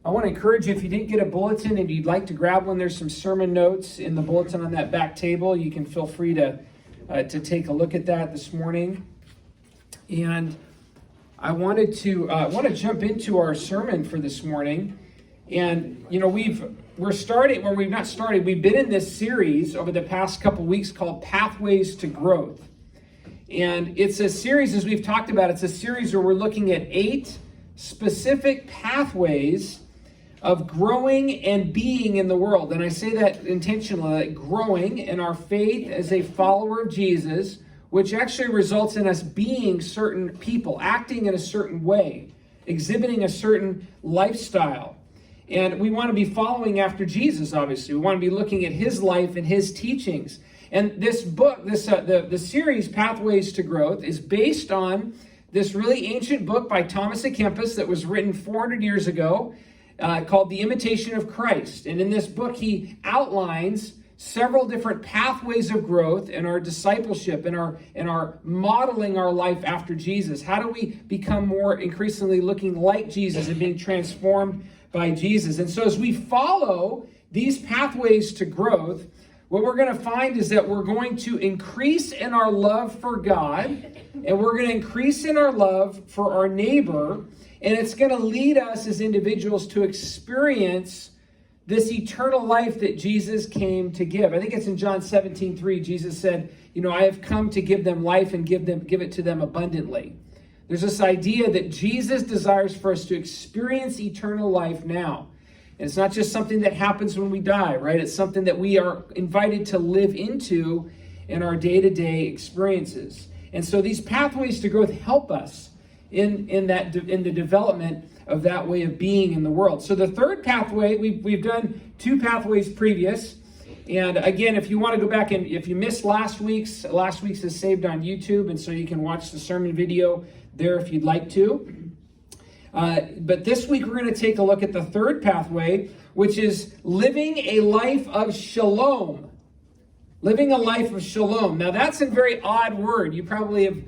I want to encourage you, if you didn't get a bulletin and you'd like to grab one, there's some sermon notes in the bulletin on that back table. You can feel free to take a look at that this morning. And I want to jump into our sermon for this morning. And we've been in this series over the past couple weeks called Pathways to Growth. And it's a series, as we've talked about, it's a series where we're looking at 8 specific pathways of growing and being in the world. And I say that intentionally, like growing in our faith as a follower of Jesus, which actually results in us being certain people, acting in a certain way, exhibiting a certain lifestyle. And we want to be following after Jesus, obviously. We want to be looking at his life and his teachings. And this book, the series Pathways to Growth, is based on this really ancient book by Thomas à Kempis that was written 400 years ago, called The Imitation of Christ. And in this book, he outlines several different pathways of growth in our discipleship, in our modeling our life after Jesus. How do we become more increasingly looking like Jesus and being transformed by Jesus? And so as we follow these pathways to growth, what we're going to find is that we're going to increase in our love for God, and we're going to increase in our love for our neighbor, and it's going to lead us as individuals to experience this eternal life that Jesus came to give. I think it's in John 17:3. Jesus said, I have come to give them life and give it to them abundantly. There's this idea that Jesus desires for us to experience eternal life now. And it's not just something that happens when we die, right? It's something that we are invited to live into in our day-to-day experiences. And so these pathways to growth help us in the development of that way of being in the world. So the third pathway, we've done 2 pathways previous. And again, if you want to go back and if you missed last week's is saved on YouTube, and so you can watch the sermon video there if you'd like to. But this week we're going to take a look at the third pathway, which is living a life of shalom. Living a life of shalom. Now that's a very odd word. You probably have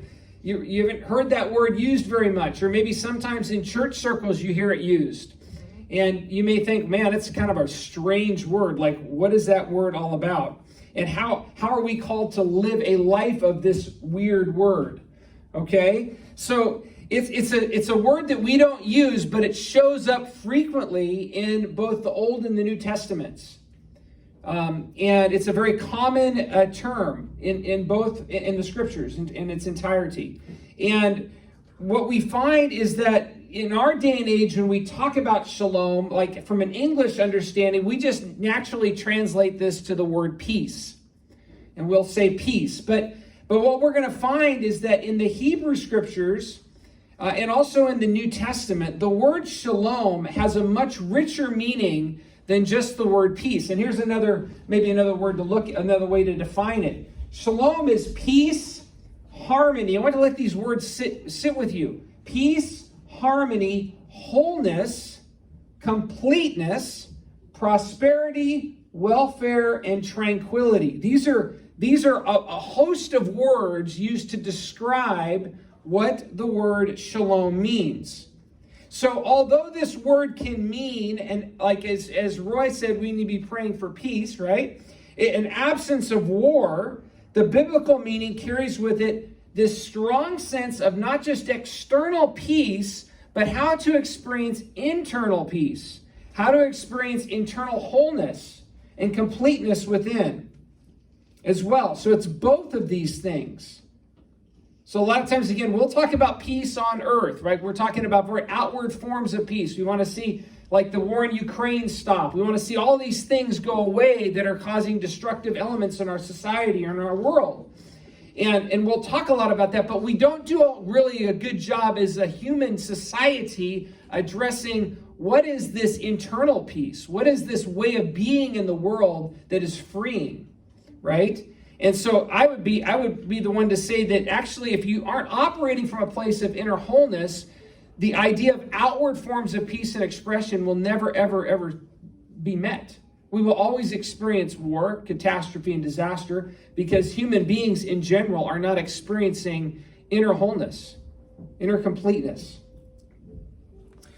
you haven't heard that word used very much, or maybe sometimes in church circles you hear it used. And you may think, man, it's kind of a strange word. Like, what is that word all about? And how are we called to live a life of this weird word? Okay? So it's a word that we don't use, but it shows up frequently in both the Old and the New Testaments. And it's a very common term in both in the scriptures in its entirety. And what we find is that in our day and age, when we talk about shalom, like from an English understanding, we just naturally translate this to the word peace. And we'll say peace. But what we're going to find is that in the Hebrew scriptures, and also in the New Testament, the word shalom has a much richer meaning than just the word peace. And here's another way to define it. Shalom is peace, harmony. I want to let these words sit with you. Peace, harmony, wholeness, completeness, prosperity, welfare, and tranquility. These are a host of words used to describe what the word shalom means. So although this word can mean, and like as Roy said, we need to be praying for peace, right? An absence of war, the biblical meaning carries with it this strong sense of not just external peace, but how to experience internal peace, how to experience internal wholeness and completeness within as well. So it's both of these things. So a lot of times, again, we'll talk about peace on earth, right? We're talking about very outward forms of peace. We want to see, like, the war in Ukraine stop. We want to see all these things go away that are causing destructive elements in our society or in our world. And we'll talk a lot about that, but we don't do really a good job as a human society addressing what is this internal peace? What is this way of being in the world that is freeing, right? And so I would be the one to say that actually, if you aren't operating from a place of inner wholeness, the idea of outward forms of peace and expression will never, ever, ever be met. We will always experience war, catastrophe, and disaster because human beings in general are not experiencing inner wholeness, inner completeness.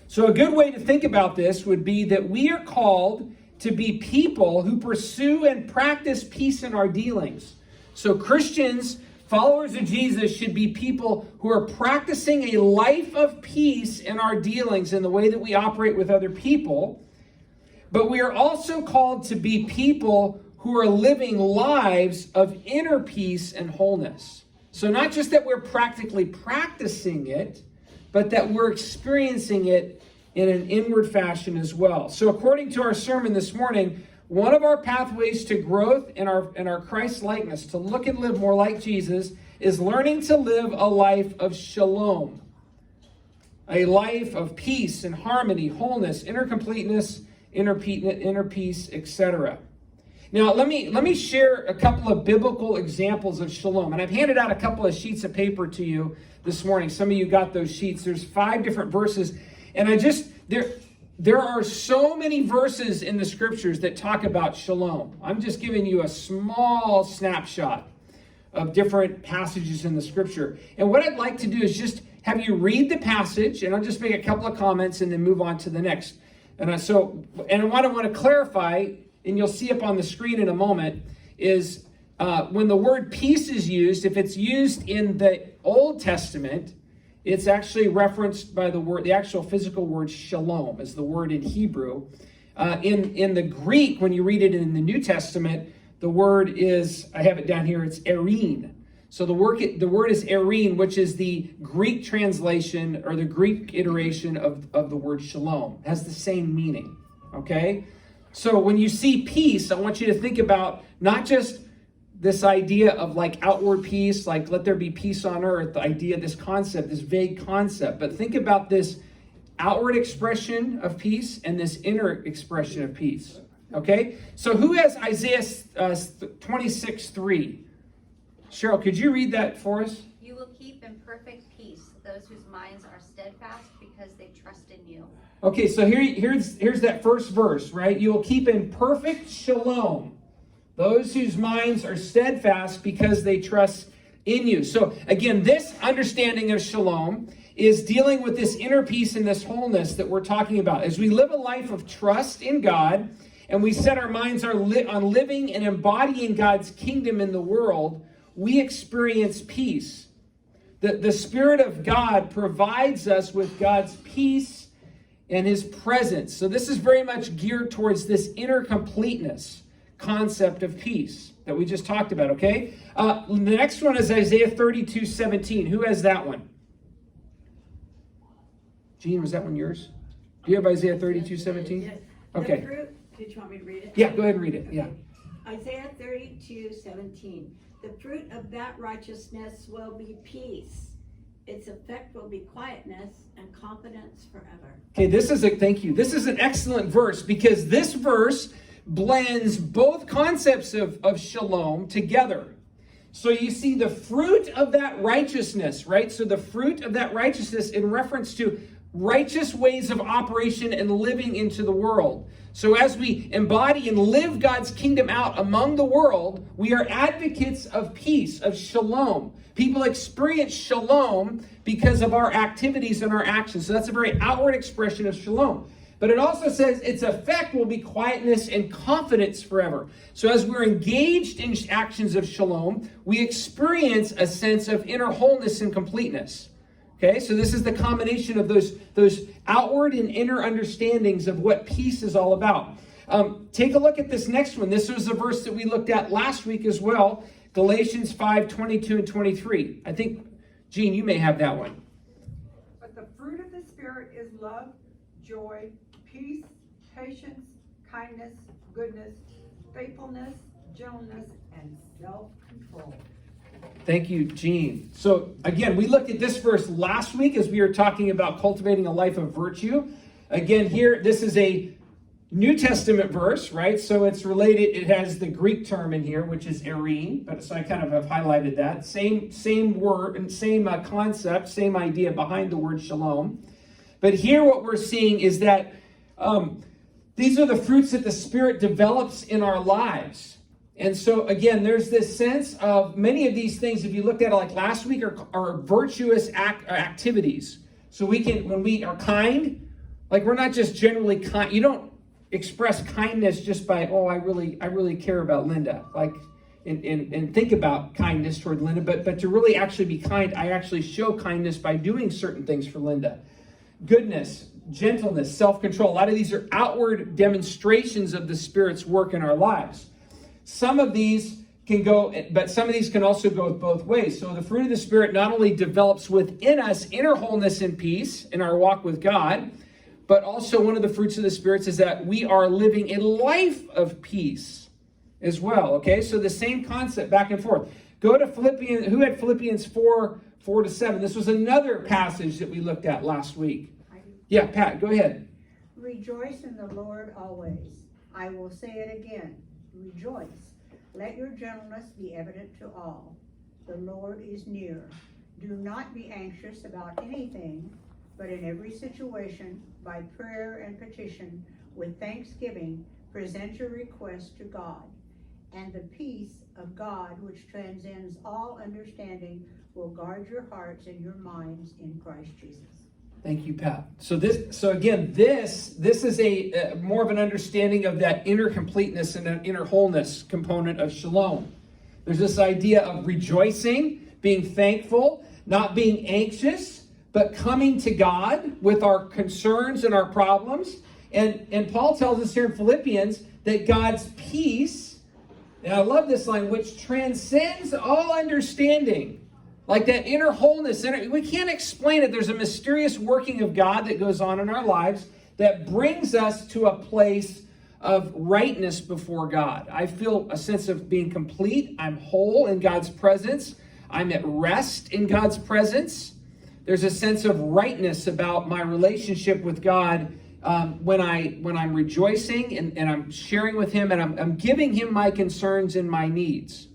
So a good way to think about this would be that we are called to be people who pursue and practice peace in our dealings. So Christians, followers of Jesus, should be people who are practicing a life of peace in our dealings in the way that we operate with other people. But we are also called to be people who are living lives of inner peace and wholeness. So not just that we're practically practicing it, but that we're experiencing it in an inward fashion as well. So according to our sermon this morning, one of our pathways to growth in our Christ likeness, to look and live more like Jesus, is learning to live a life of shalom. A life of peace and harmony, wholeness, inner completeness, inner peace, etc. Now, let me share a couple of biblical examples of shalom. And I've handed out a couple of sheets of paper to you this morning. Some of you got those sheets. There's 5 different verses. And there are so many verses in the scriptures that talk about shalom. I'm just giving you a small snapshot of different passages in the scripture. And what I'd like to do is just have you read the passage, and I'll just make a couple of comments and then move on to the next. And what I want to clarify, and you'll see up on the screen in a moment, is when the word peace is used, if it's used in the Old Testament, it's actually referenced by the actual physical word shalom is the word in Hebrew. In the Greek, when you read it in the New Testament, the word is, I have it down here, it's erin. So the word is erin, which is the Greek translation or the Greek iteration of the word shalom. It has the same meaning, okay? So when you see peace, I want you to think about not just this idea of like outward peace, like let there be peace on earth, the idea, this concept, this vague concept, but think about this outward expression of peace and this inner expression of peace, okay? So who has Isaiah 26:3? Cheryl, could you read that for us? You will keep in perfect peace those whose minds are steadfast because they trust in you. Okay, so here's that first verse, right? You will keep in perfect shalom those whose minds are steadfast because they trust in you. So again, this understanding of shalom is dealing with this inner peace and this wholeness that we're talking about. As we live a life of trust in God and we set our minds on living and embodying God's kingdom in the world, we experience peace. The Spirit of God provides us with God's peace and His presence. So this is very much geared towards this inner completeness concept of peace that we just talked about, okay? The next one is Isaiah 32:17. Who has that one? Gene, was that one yours? Do you have Isaiah 32:17? Yes. Okay. The fruit, did you want me to read it? Yeah, go ahead and read it. Okay. Yeah. Isaiah 32:17. The fruit of that righteousness will be peace. Its effect will be quietness and confidence forever. Okay, thank you. This is an excellent verse because this verse blends both concepts of shalom together. So you see the fruit of that righteousness, right? So the fruit of that righteousness in reference to righteous ways of operation and living into the world. So as we embody and live God's kingdom out among the world, we are advocates of peace, of shalom. People experience shalom because of our activities and our actions. So that's a very outward expression of shalom. But it also says its effect will be quietness and confidence forever. So as we're engaged in actions of shalom, we experience a sense of inner wholeness and completeness. Okay, so this is the combination of those outward and inner understandings of what peace is all about. Take a look at this next one. This was a verse that we looked at last week as well. Galatians 5:22 and 23. I think, Gene, you may have that one. But the fruit of the Spirit is love, joy, peace, patience, kindness, goodness, faithfulness, gentleness, and self-control. Thank you, Gene. So again, we looked at this verse last week as we were talking about cultivating a life of virtue. Again, here, this is a New Testament verse, right? So it's related, it has the Greek term in here, which is erin, but so I kind of have highlighted that. Same word and same concept, same idea behind the word shalom. But here what we're seeing is that these are the fruits that the Spirit develops in our lives. And so, again, there's this sense of many of these things, if you looked at it like last week, are virtuous activities. So we can, when we are kind, Like, we're not just generally kind. You don't express kindness just by, oh, I really care about Linda. Like, and think about kindness toward Linda, but to really actually be kind, I actually show kindness by doing certain things for Linda. Goodness, gentleness, self-control. A lot of these are outward demonstrations of the Spirit's work in our lives. Some of these can go, but some of these can also go both ways. So the fruit of the Spirit not only develops within us inner wholeness and peace in our walk with God, but also one of the fruits of the Spirit is that we are living a life of peace as well. Okay, so the same concept back and forth. Go to Philippians. Who had Philippians 4:4-7? This was another passage that we looked at last week. Yeah, Pat, go ahead. Rejoice in the Lord always. I will say it again. Rejoice. Let your gentleness be evident to all. The Lord is near. Do not be anxious about anything, but in every situation, by prayer and petition, with thanksgiving, present your requests to God. And the peace of God, which transcends all understanding, will guard your hearts and your minds in Christ Jesus. Thank you, Pat. So again, this is a more of an understanding of that inner completeness and an inner wholeness component of shalom. There's this idea of rejoicing, being thankful, not being anxious, but coming to God with our concerns and our problems. And Paul tells us here in Philippians that God's peace, and I love this line, which transcends all understanding. Like that inner wholeness, we can't explain it. There's a mysterious working of God that goes on in our lives that brings us to a place of rightness before God. I feel a sense of being complete. I'm whole in God's presence. I'm at rest in God's presence. There's a sense of rightness about my relationship with God when I'm rejoicing and I'm sharing with Him and I'm giving Him my concerns and my needs.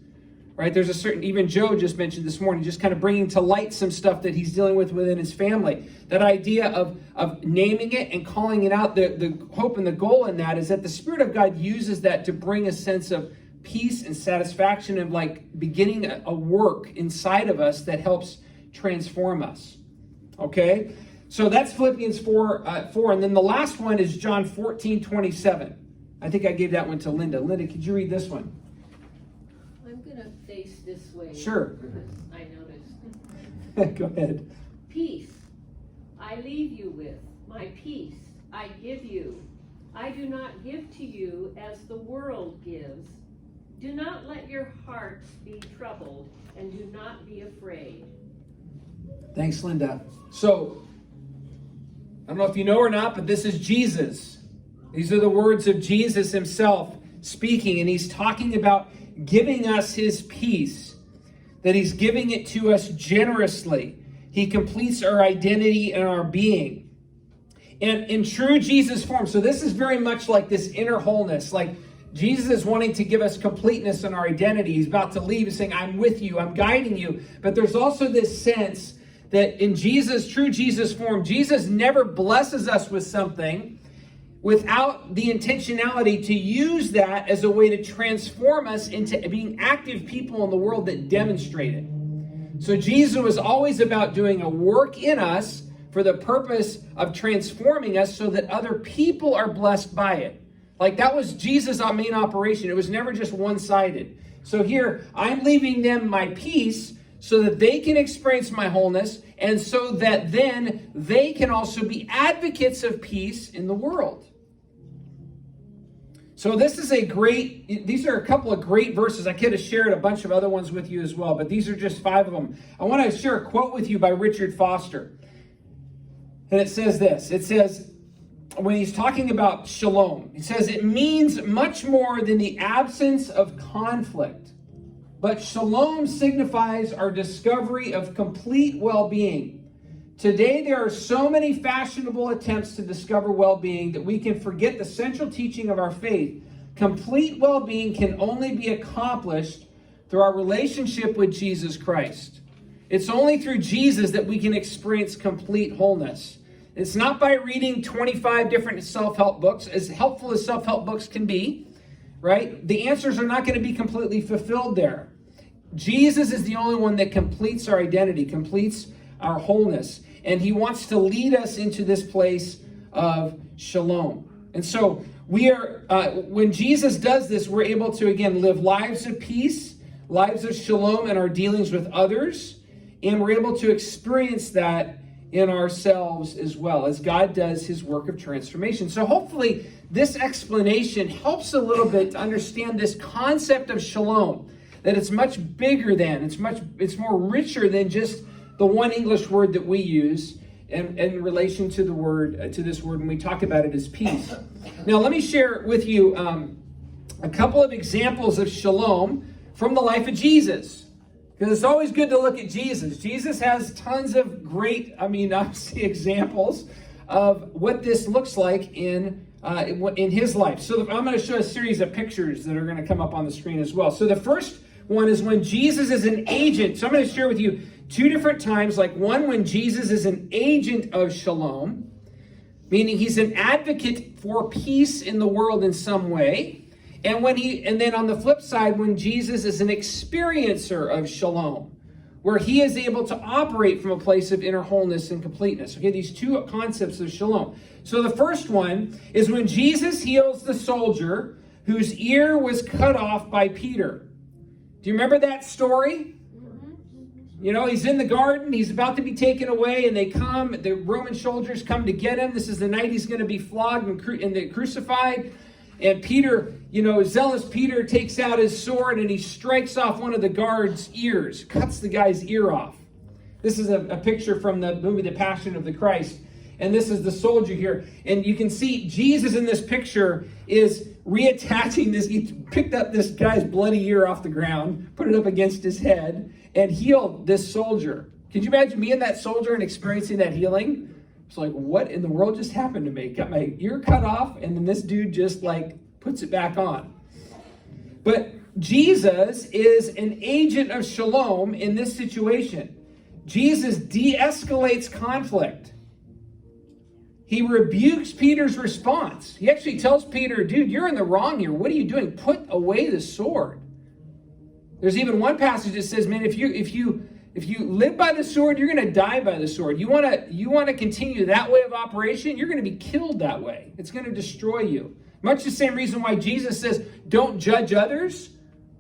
Right? There's a certain, even Joe just mentioned this morning, just kind of bringing to light some stuff that he's dealing with within his family. That idea of naming it and calling it out, the hope and the goal in that is that the Spirit of God uses that to bring a sense of peace and satisfaction and like beginning a work inside of us that helps transform us. Okay? So that's Philippians 4. And then the last one is John 14:27. I think I gave that one to Linda. Linda, could you read this one? Face this way. Sure. I noticed. Go ahead. Peace I leave you with, my peace I give you. I do not give to you as the world gives. Do not let your hearts be troubled, and do not be afraid. Thanks, Linda. So, I don't know if you know or not, but this is Jesus. These are the words of Jesus himself speaking, and he's talking about giving us his peace, that he's giving it to us generously. He completes our identity and our being. And in true Jesus form, so this is very much like this inner wholeness, like Jesus is wanting to give us completeness in our identity. He's about to leave and saying, I'm with you, I'm guiding you. But there's also this sense that in Jesus, true Jesus form, Jesus never blesses us with something without the intentionality to use that as a way to transform us into being active people in the world that demonstrate it. So Jesus was always about doing a work in us for the purpose of transforming us so that other people are blessed by it. Like that was Jesus' main operation. It was never just one-sided. So here, I'm leaving them my peace so that they can experience my wholeness and so that then they can also be advocates of peace in the world. So these are a couple of great verses. I could have shared a bunch of other ones with you as well, but these are just 5 of them. I want to share a quote with you by Richard Foster. And it says this. It says, when he's talking about shalom, he says, it means much more than the absence of conflict. But shalom signifies our discovery of complete well-being. Today, there are so many fashionable attempts to discover well-being that we can forget the central teaching of our faith. Complete well-being can only be accomplished through our relationship with Jesus Christ. It's only through Jesus that we can experience complete wholeness. It's not by reading 25 different self-help books, as helpful as self-help books can be, right? The answers are not going to be completely fulfilled there. Jesus is the only one that completes our identity, completes our wholeness. And he wants to lead us into this place of shalom. And so we are, when Jesus does this, we're able to, again, live lives of peace, lives of shalom in our dealings with others, and we're able to experience that in ourselves as well as God does his work of transformation. So hopefully this explanation helps a little bit to understand this concept of shalom, that it's much bigger than, it's more richer than just the one English word that we use in relation to the word, to this word, when we talk about it as peace. Now let me share with you a couple of examples of shalom from the life of Jesus. Because it's always good to look at Jesus. Jesus has tons of great, obviously, examples of what this looks like in his life. So I'm going to show a series of pictures that are going to come up on the screen as well. So the first one is when Jesus is an agent. So I'm going to share with you two different times, like one when Jesus is an agent of shalom, meaning he's an advocate for peace in the world in some way. And then on the flip side, when Jesus is an experiencer of shalom, where he is able to operate from a place of inner wholeness and completeness. Okay, these two concepts of shalom. So the first one is when Jesus heals the soldier whose ear was cut off by Peter. Do you remember that story? You know, he's in the garden, he's about to be taken away, and the Roman soldiers come to get him. This is the night he's going to be flogged and crucified. And Peter, zealous Peter takes out his sword and he strikes off one of the guards' ears, cuts the guy's ear off. This is a picture from the movie The Passion of the Christ. And this is the soldier here. And you can see Jesus in this picture is reattaching this. He picked up this guy's bloody ear off the ground, put it up against his head, and healed this soldier. Could you imagine being that soldier and experiencing that healing? It's like, what in the world just happened to me? Got my ear cut off, and then this dude just puts it back on. But Jesus is an agent of shalom in this situation. Jesus de-escalates conflict. He rebukes Peter's response. He actually tells Peter, dude, you're in the wrong here. What are you doing? Put away the sword. There's even one passage that says, man, if you live by the sword, you're going to die by the sword. You want to continue that way of operation, you're going to be killed that way. It's going to destroy you. Much the same reason why Jesus says, don't judge others,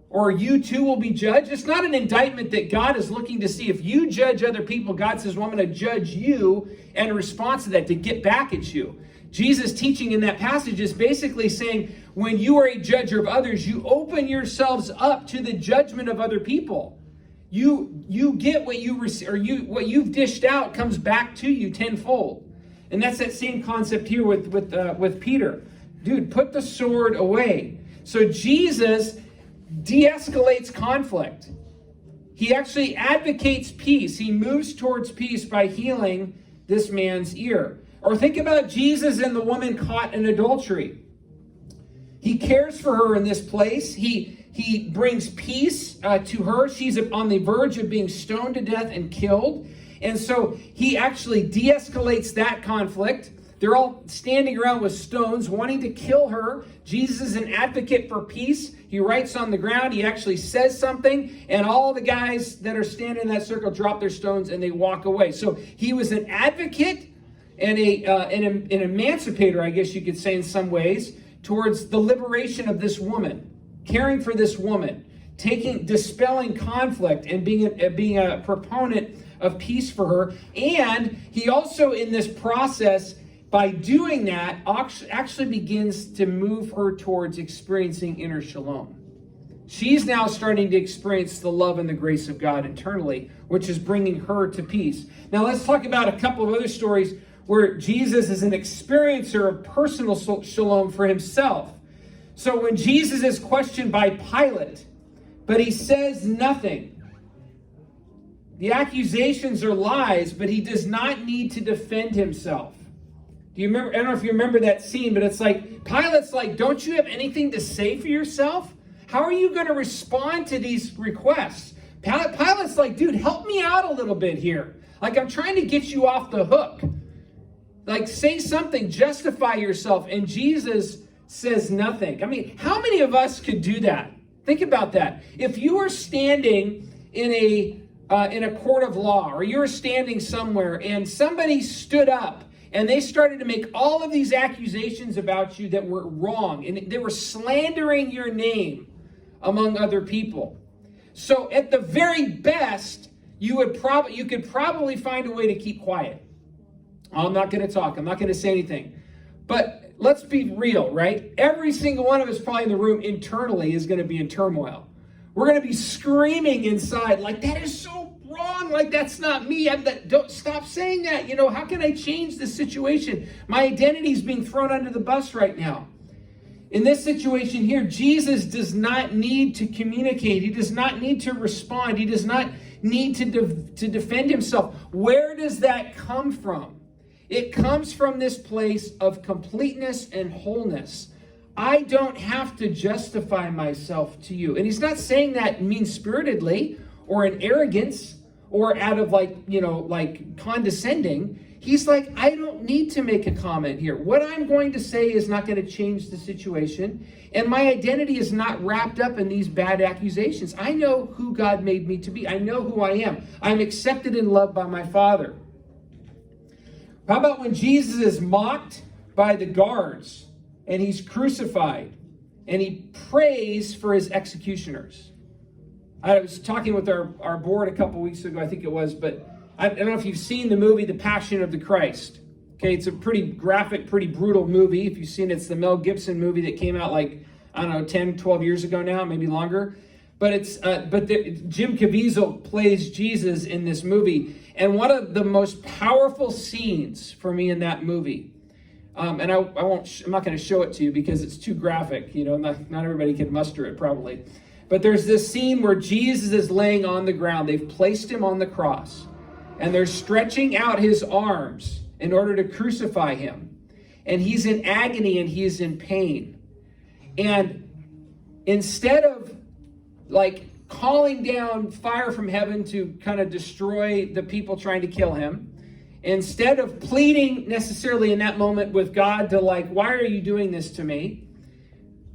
or you too will be judged. It's not an indictment that God is looking to see. If you judge other people, God says, well, I'm going to judge you, and in response to that, to get back at you. Jesus' teaching in that passage is basically saying, when you are a judger of others, you open yourselves up to the judgment of other people. You get what what you've dished out comes back to you tenfold. And that's that same concept here with Peter. Dude, put the sword away. So Jesus de-escalates conflict. He actually advocates peace. He moves towards peace by healing this man's ear. Or think about Jesus and the woman caught in adultery. He cares for her in this place. He brings peace to her. She's on the verge of being stoned to death and killed. And so he actually de-escalates that conflict. They're all standing around with stones, wanting to kill her. Jesus is an advocate for peace. He writes on the ground. He actually says something. And all the guys that are standing in that circle drop their stones and they walk away. So he was an advocate and an emancipator, I guess you could say in some ways, towards the liberation of this woman. Caring for this woman, dispelling conflict, and being a proponent of peace for her. And he also, in this process, by doing that, actually begins to move her towards experiencing inner shalom. She's now starting to experience the love and the grace of God internally, which is bringing her to peace. Now let's talk about a couple of other stories where Jesus is an experiencer of personal shalom for himself. So when Jesus is questioned by Pilate, but he says nothing. The accusations are lies, but he does not need to defend himself. Do you remember? I don't know if you remember that scene, but it's like, Pilate's like, don't you have anything to say for yourself? How are you going to respond to these requests? Pilate's like, dude, help me out a little bit here. Like, I'm trying to get you off the hook. Like, say something, justify yourself. And Jesus says nothing. I mean, how many of us could do that? Think about that. If you were standing in a court of law, or you were standing somewhere and somebody stood up And they started to make all of these accusations about you that were wrong. And they were slandering your name among other people. So at the very best, you could probably find a way to keep quiet. I'm not going to talk. I'm not going to say anything. But let's be real, right? Every single one of us probably in the room internally is going to be in turmoil. We're going to be screaming inside like, that is so wrong. Like, that's not me. Don't stop saying that. You know, how can I change this situation? My identity is being thrown under the bus right now. In this situation here, Jesus does not need to communicate. He does not need to respond. He does not need to defend himself. Where does that come from? It comes from this place of completeness and wholeness. I don't have to justify myself to you. And he's not saying that mean-spiritedly or in arrogance or out of like condescending. He's like, I don't need to make a comment here. What I'm going to say is not going to change the situation. And my identity is not wrapped up in these bad accusations. I know who God made me to be. I know who I am. I'm accepted and loved by my Father. How about when Jesus is mocked by the guards and he's crucified and he prays for his executioners? I was talking with our board a couple weeks ago, I think it was, but I don't know if you've seen the movie, The Passion of the Christ. Okay, it's a pretty graphic, pretty brutal movie. If you've seen it, it's the Mel Gibson movie that came out 10, 12 years ago now, maybe longer. But Jim Caviezel plays Jesus in this movie. And one of the most powerful scenes for me in that movie, and I'm not going to show it to you because it's too graphic. You know, not everybody can muster it probably. But there's this scene where Jesus is laying on the ground. They've placed him on the cross. And they're stretching out his arms in order to crucify him. And he's in agony and he is in pain. And instead of calling down fire from heaven to kind of destroy the people trying to kill him, instead of pleading necessarily in that moment with God to why are you doing this to me?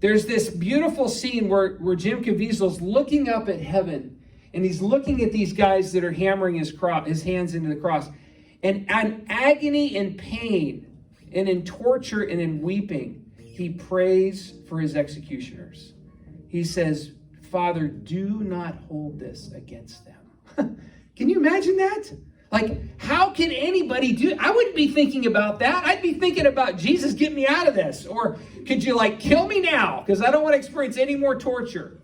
There's this beautiful scene where Jim Caviezel's looking up at heaven. And he's looking at these guys that are hammering his hands into the cross. And in agony and pain, and in torture and in weeping, he prays for his executioners. He says, Father, do not hold this against them. Can you imagine that? How can anybody do? I wouldn't be thinking about that. I'd be thinking about, Jesus, get me out of this. Or could you kill me now? Because I don't want to experience any more torture.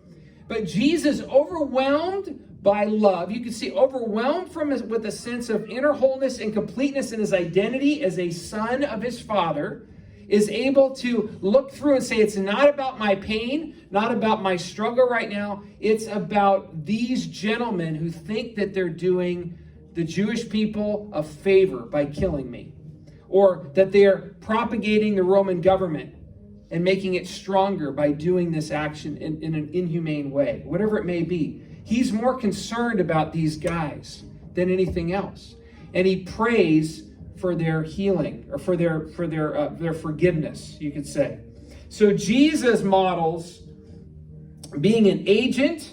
But Jesus, overwhelmed by love, you can see overwhelmed with a sense of inner wholeness and completeness in his identity as a son of his Father, is able to look through and say, it's not about my pain, not about my struggle right now. It's about these gentlemen who think that they're doing the Jewish people a favor by killing me, or that they're propagating the Roman government and making it stronger by doing this action in an inhumane way, whatever it may be. He's more concerned about these guys than anything else. And he prays for their healing, or for their forgiveness, you could say. So Jesus models being an agent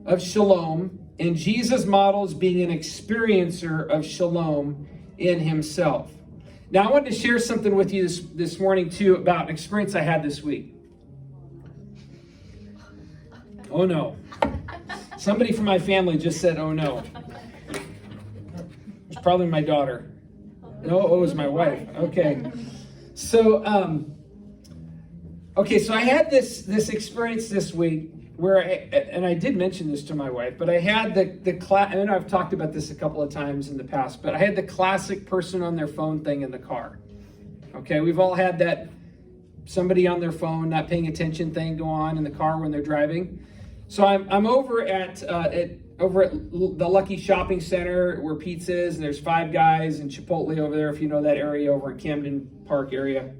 of shalom, and Jesus models being an experiencer of shalom in himself. Now, I wanted to share something with you this morning, too, about an experience I had this week. Oh, no. Somebody from my family just said, oh, no. It's probably my daughter. No, it was my wife. Okay. So, I had this experience this week where I did mention this to my wife, but I had the class, and I've talked about this a couple of times in the past, but I had the classic person on their phone thing in the car. Okay, we've all had that somebody on their phone not paying attention thing go on in the car when they're driving. So I'm over at the Lucky Shopping Center where pizza is, and there's Five Guys and Chipotle over there, if you know that area over at Camden Park area.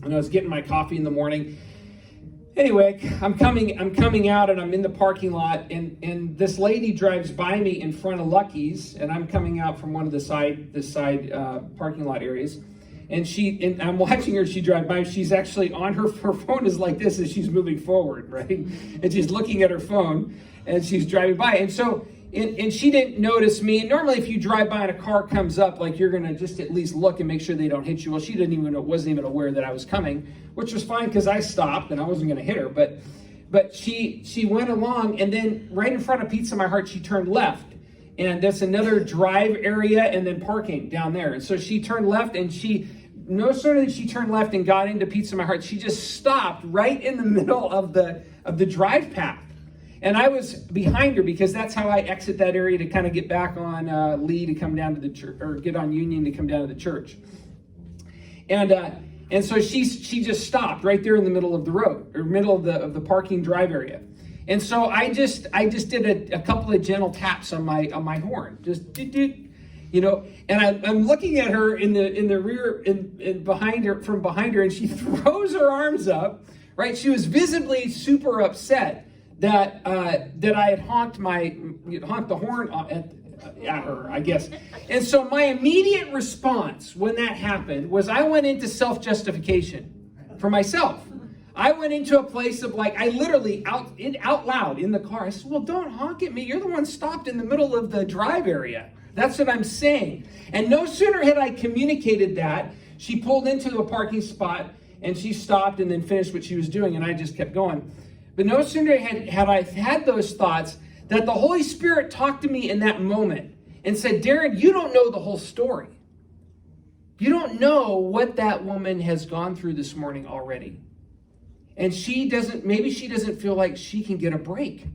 And I was getting my coffee in the morning. Anyway, I'm coming out and I'm in the parking lot, and this lady drives by me in front of Lucky's, and I'm coming out from one of the side parking lot areas. And I'm watching her, she drive by, she's actually on her phone is like this as she's moving forward, right? And she's looking at her phone as she's driving by. And so and she didn't notice me. And normally if you drive by and a car comes up, like you're going to just at least look and make sure they don't hit you. Well, she wasn't even aware that I was coming, which was fine because I stopped and I wasn't going to hit her. But she went along, and then right in front of Pizza My Heart, she turned left. And that's another drive area and then parking down there. And so she turned left, and no sooner than she turned left and got into Pizza My Heart, she just stopped right in the middle of the drive path. And I was behind her because that's how I exit that area to kind of get back on Lee to come down to the church, or get on Union to come down to the church. And so she just stopped right there in the middle of the road, or middle of the parking drive area. And so I just did a couple of gentle taps on my horn, just you know. And I'm looking at her in the rear and behind her, from behind her, and she throws her arms up. Right, she was visibly super upset that I had honked the horn at her, I guess. And so my immediate response when that happened was I went into self-justification for myself. I went into a place of I literally out loud in the car, I said, well, don't honk at me. You're the one stopped in the middle of the drive area. That's what I'm saying. And no sooner had I communicated that, she pulled into a parking spot and she stopped and then finished what she was doing, and I just kept going. But no sooner had I had those thoughts that the Holy Spirit talked to me in that moment and said, Darren, you don't know the whole story. You don't know what that woman has gone through this morning already. And maybe she doesn't feel like she can get a break.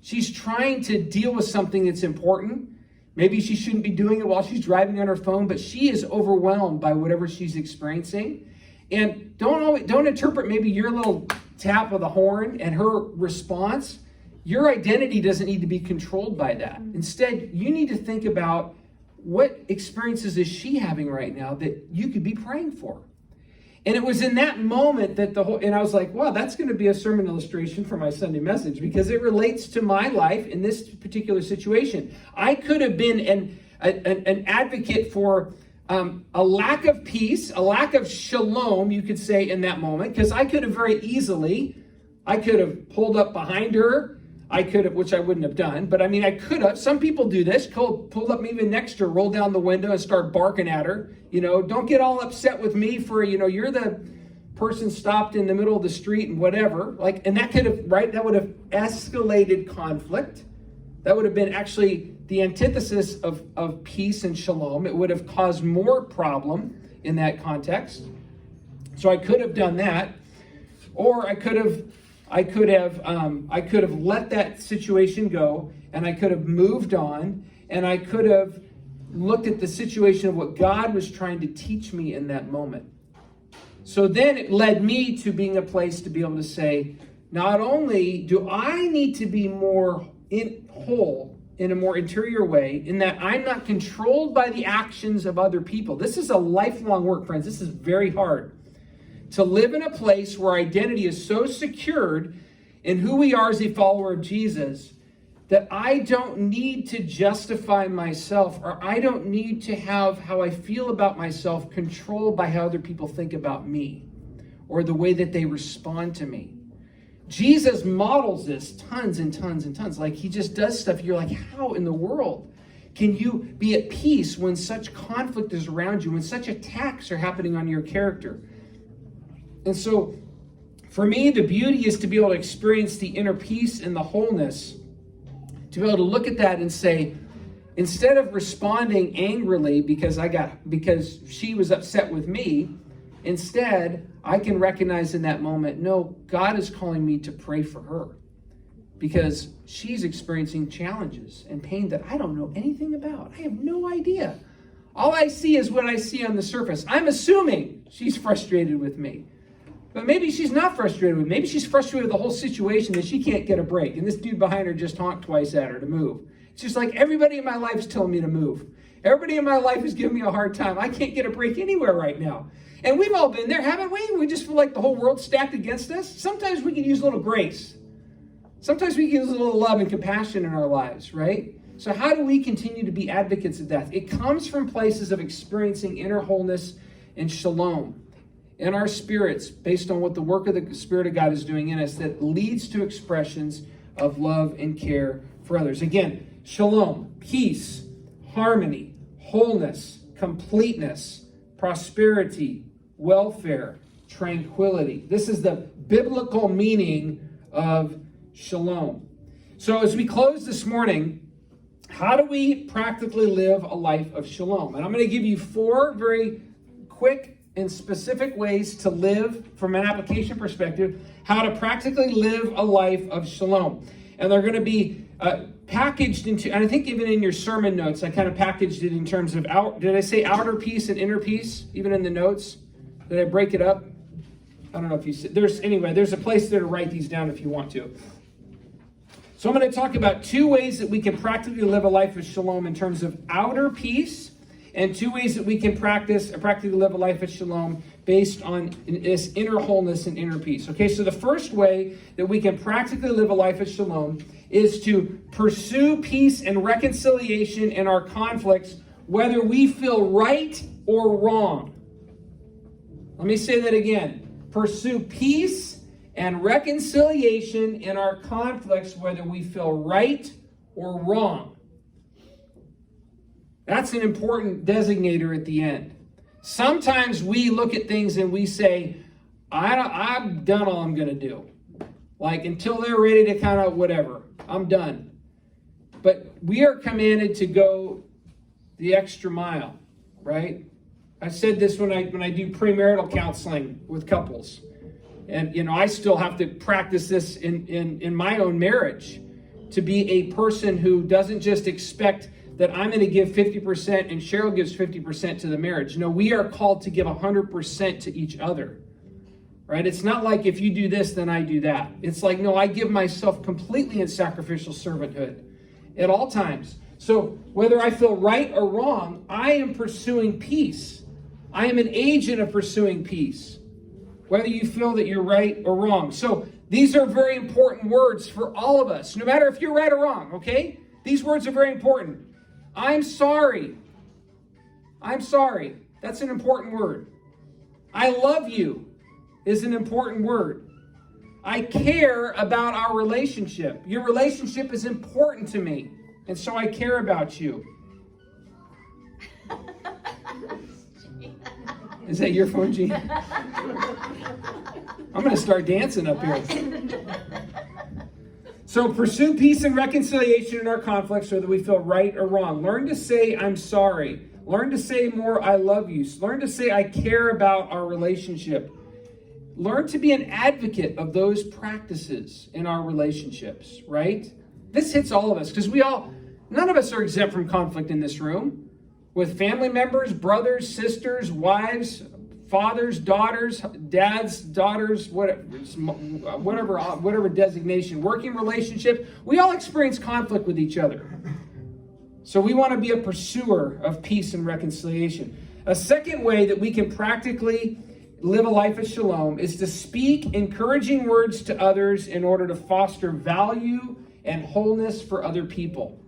She's trying to deal with something that's important. Maybe she shouldn't be doing it while she's driving on her phone, but she is overwhelmed by whatever she's experiencing. And don't interpret maybe your little tap of the horn and her response. Your identity doesn't need to be controlled by that. Instead, you need to think about what experiences is she having right now that you could be praying for. And it was in that moment that and I was like, wow, that's going to be a sermon illustration for my Sunday message, because it relates to my life in this particular situation. I could have been an advocate for a lack of peace, a lack of shalom, you could say, in that moment, because I could have I could have pulled up behind her. I could have, which I wouldn't have done, but I mean, I could have. Some people do this, pull up even next to her, roll down the window and start barking at her. Don't get all upset with me for, you're the person stopped in the middle of the street and whatever. And that could have, that would have escalated conflict. That would have been actually the antithesis of peace and shalom. It would have caused more problem in that context. So I could have done that, or I could have let that situation go, and I could have moved on, and I could have looked at the situation of what God was trying to teach me in that moment. So then it led me to being a place to be able to say, not only do I need to be more whole in a more interior way, in that I'm not controlled by the actions of other people. This is a lifelong work, friends. This is very hard. To live in a place where identity is so secured in who we are as a follower of Jesus that I don't need to justify myself, or I don't need to have how I feel about myself controlled by how other people think about me or the way that they respond to me. Jesus models this tons and tons and tons. He just does stuff. You're like, how in the world can you be at peace when such conflict is around you, when such attacks are happening on your character? And so for me, the beauty is to be able to experience the inner peace and the wholeness, to be able to look at that and say, instead of responding angrily because she was upset with me, instead, I can recognize in that moment, no, God is calling me to pray for her because she's experiencing challenges and pain that I don't know anything about. I have no idea. All I see is what I see on the surface. I'm assuming she's frustrated with me. But maybe she's not frustrated with me. Maybe she's frustrated with the whole situation that she can't get a break. And this dude behind her just honked twice at her to move. It's just like everybody in my life is telling me to move. Everybody in my life is giving me a hard time. I can't get a break anywhere right now. And we've all been there, haven't we? We just feel like the whole world's stacked against us. Sometimes we can use a little grace. Sometimes we can use a little love and compassion in our lives, right? So how do we continue to be advocates of that? It comes from places of experiencing inner wholeness and shalom in our spirits, based on what the work of the Spirit of God is doing in us, that leads to expressions of love and care for others. Again, Shalom, peace, harmony, wholeness, completeness, prosperity, welfare, tranquility. This is the biblical meaning of shalom. So as we close this morning, how do we practically live a life of shalom? And I'm going to give you 4 very quick and specific ways to live from an application perspective, how to practically live a life of shalom. And they're going to be packaged into, and I think even in your sermon notes, I kind of packaged it in terms of, did I say outer peace and inner peace, even in the notes? Did I break it up? I don't know if you said, there's a place there to write these down if you want to. So I'm going to talk about 2 ways that we can practically live a life of shalom in terms of outer peace, and 2 ways that we can practically live a life of shalom based on this inner wholeness and inner peace. Okay, so the first way that we can practically live a life of shalom is to pursue peace and reconciliation in our conflicts, whether we feel right or wrong. Let me say that again. Pursue peace and reconciliation in our conflicts, whether we feel right or wrong. That's an important designator at the end. Sometimes we look at things and we say, I've done all I'm going to do. Like, until they're ready to kind of whatever, I'm done. But we are commanded to go the extra mile, right? I said this when I do premarital counseling with couples. And, I still have to practice this in my own marriage, to be a person who doesn't just expect that I'm going to give 50% and Cheryl gives 50% to the marriage. No, we are called to give 100% to each other, right? It's not like if you do this, then I do that. It's like, no, I give myself completely in sacrificial servanthood at all times. So whether I feel right or wrong, I am pursuing peace. I am an agent of pursuing peace, whether you feel that you're right or wrong. So these are very important words for all of us, no matter if you're right or wrong, okay? These words are very important. I'm sorry. I'm sorry. That's an important word. I love you is an important word. I care about our relationship. Your relationship is important to me, and so I care about you. Is that your phone, Gene? I'm going to start dancing up here. So pursue peace and reconciliation in our conflicts, whether we feel right or wrong. Learn to say, I'm sorry. Learn to say more, I love you. Learn to say, I care about our relationship. Learn to be an advocate of those practices in our relationships, right? This hits all of us because none of us are exempt from conflict in this room. With family members, brothers, sisters, wives, fathers, daughters, dads, daughters, whatever designation, working relationship, we all experience conflict with each other. So we want to be a pursuer of peace and reconciliation. A second way that we can practically live a life of shalom is to speak encouraging words to others in order to foster value and wholeness for other people.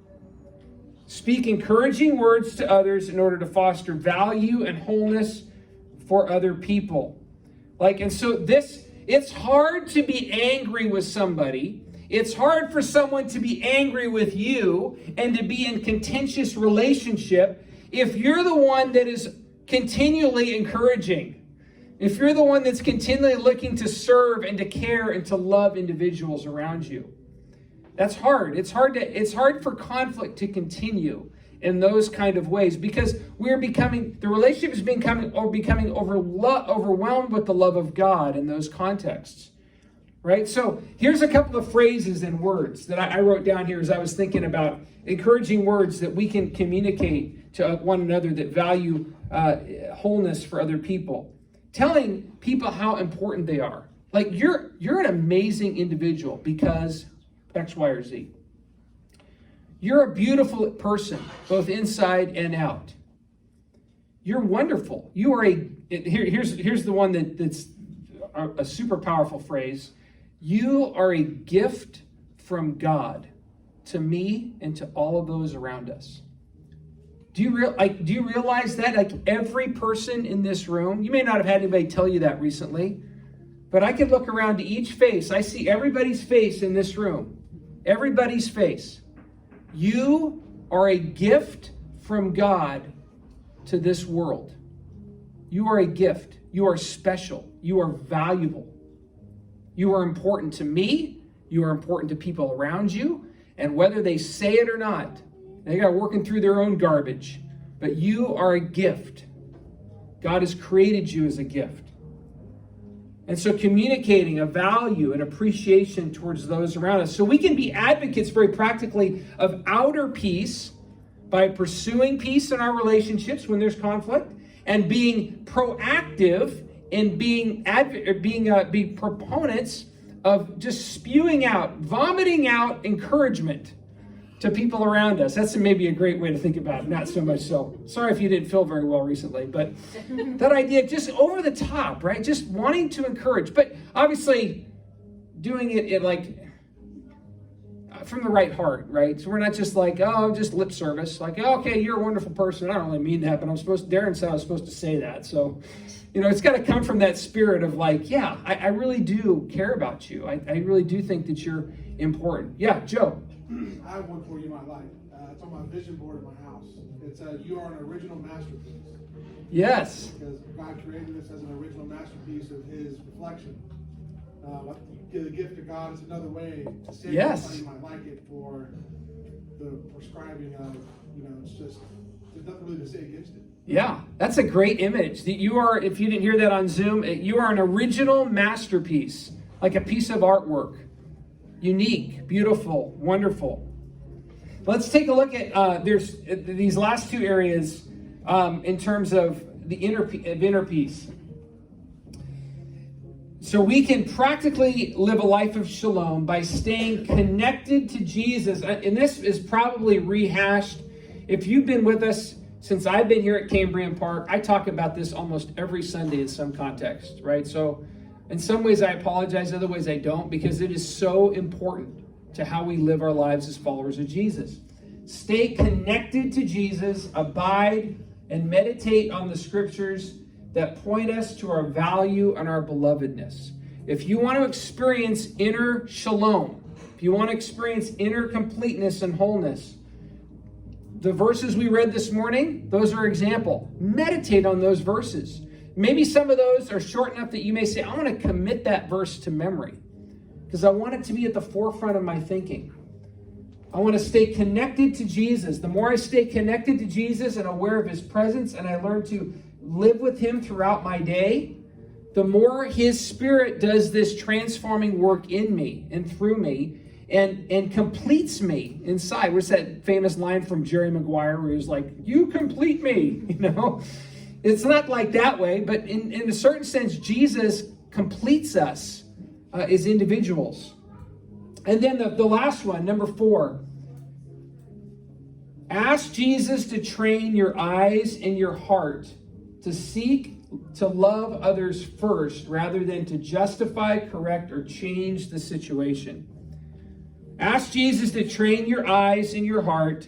Speak encouraging words to others in order to foster value and wholeness for other people. It's hard to be angry with somebody. It's hard for someone to be angry with you and to be in contentious relationship if you're the one that is continually encouraging. If you're the one that's continually looking to serve and to care and to love individuals around you. That's hard. It's hard for conflict to continue in those kind of ways because the relationship is becoming overwhelmed with the love of God in those contexts, right? So here's a couple of phrases and words that I wrote down here as I was thinking about encouraging words that we can communicate to one another that value wholeness for other people. Telling people how important they are. Like you're an amazing individual because X, Y, or Z. You're a beautiful person, both inside and out. You're wonderful. You are here's the one that's a super powerful phrase. You are a gift from God to me and to all of those around us. Do you realize that? Like every person in this room, you may not have had anybody tell you that recently, but I could look around to each face. I see everybody's face in this room. Everybody's face. You are a gift from God to this world. You are a gift. You are special. You are valuable. You are important to me. You are important to people around you. And whether they say it or not, they got working through their own garbage. But you are a gift. God has created you as a gift. And so communicating a value and appreciation towards those around us. So we can be advocates very practically of outer peace by pursuing peace in our relationships when there's conflict, and being proactive in being proponents of just spewing out, vomiting out encouragement to people around us. That's maybe a great way to think about it, not so much so. Sorry if you didn't feel very well recently, but that idea, just over the top, right? Just wanting to encourage, but obviously doing it like from the right heart, right? So we're not just like, oh, just lip service, like, oh, okay, you're a wonderful person. I don't really mean that, but Darren said I was supposed to say that. So, it's got to come from that spirit of like, yeah, I really do care about you. I really do think that you're important. Yeah, Joe. I have one for you in my life. It's on my vision board in my house. It's you are an original masterpiece. Yes. Because God created us as an original masterpiece of His reflection. The gift of God is another way to say somebody might like it for the prescribing of, it's just, there's nothing really to say against it. Yeah, that's a great image. That you are, if you didn't hear that on Zoom, you are an original masterpiece, like a piece of artwork. Unique, beautiful, wonderful. Let's take a look at there's these last two areas in terms of the inner peace. So we can practically live a life of shalom by staying connected to Jesus. And this is probably rehashed. If you've been with us since I've been here at Cambrian Park, I talk about this almost every Sunday in some context, right? So in some ways I apologize, other ways I don't, because it is so important to how we live our lives as followers of Jesus. Stay connected to Jesus, abide, and meditate on the scriptures that point us to our value and our belovedness. If you want to experience inner shalom, if you want to experience inner completeness and wholeness, the verses we read this morning, those are example. Meditate on those verses. Maybe some of those are short enough that you may say, I want to commit that verse to memory because I want it to be at the forefront of my thinking. I want to stay connected to Jesus. The more I stay connected to Jesus and aware of His presence, and I learn to live with Him throughout my day, the more His Spirit does this transforming work in me and through me and completes me inside. What's that famous line from Jerry Maguire where he was like, you complete me, It's not like that way, but in a certain sense, Jesus completes us as individuals. And then the last one, number 4. Ask Jesus to train your eyes and your heart to seek to love others first rather than to justify, correct, or change the situation. Ask Jesus to train your eyes and your heart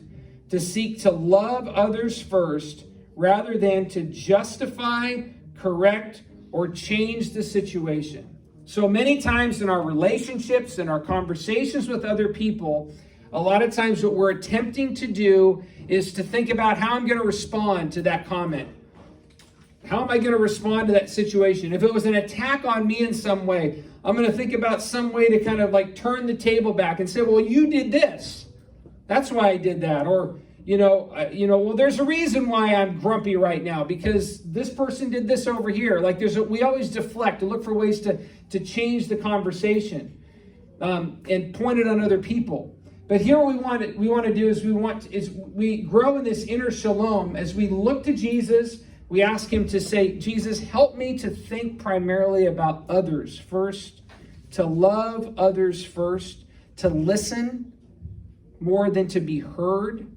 to seek to love others first rather than to justify, correct, or change the situation. So many times in our relationships and our conversations with other people, a lot of times what we're attempting to do is to think about how I'm going to respond to that comment. How am I going to respond to that situation? If it was an attack on me in some way, I'm going to think about some way to kind of like turn the table back and say, well, you did this. That's why I did that. Or, well, there's a reason why I'm grumpy right now because this person did this over here. Like we always deflect and look for ways to change the conversation and point it on other people. But here what we want to do is we grow in this inner shalom as we look to Jesus. We ask Him to say, Jesus, help me to think primarily about others first, to love others first, to listen more than to be heard.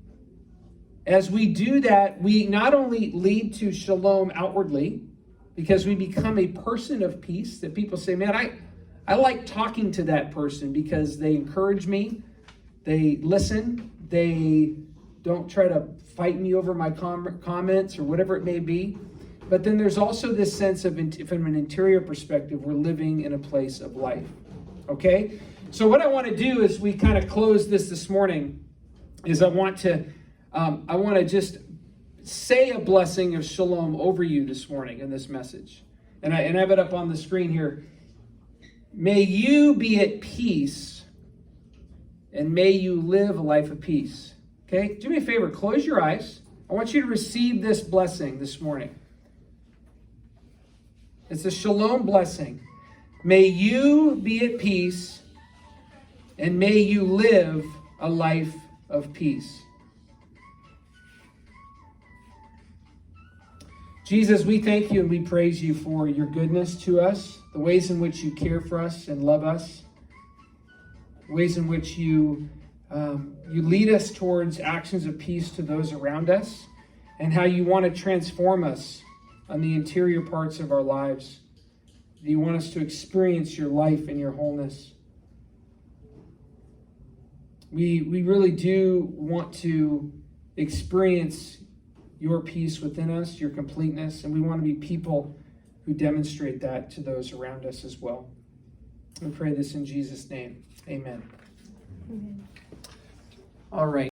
As we do that, we not only lead to shalom outwardly, because we become a person of peace, that people say, man, I like talking to that person because they encourage me, they listen, they don't try to fight me over my comments or whatever it may be. But then there's also this sense of, from an interior perspective, we're living in a place of life. Okay? So what I want to do is we kind of close this morning is I want to just say a blessing of shalom over you this morning in this message. And I have it up on the screen here. May you be at peace, and may you live a life of peace. Okay? Do me a favor, close your eyes. I want you to receive this blessing this morning. It's a shalom blessing. May you be at peace, and may you live a life of peace. Jesus, we thank you and we praise you for your goodness to us, the ways in which you care for us and love us, ways in which you lead us towards actions of peace to those around us, and how you want to transform us on the interior parts of our lives. You want us to experience your life and your wholeness. We really do want to experience your peace within us, your completeness, and we want to be people who demonstrate that to those around us as well. We pray this in Jesus' name. Amen. All right.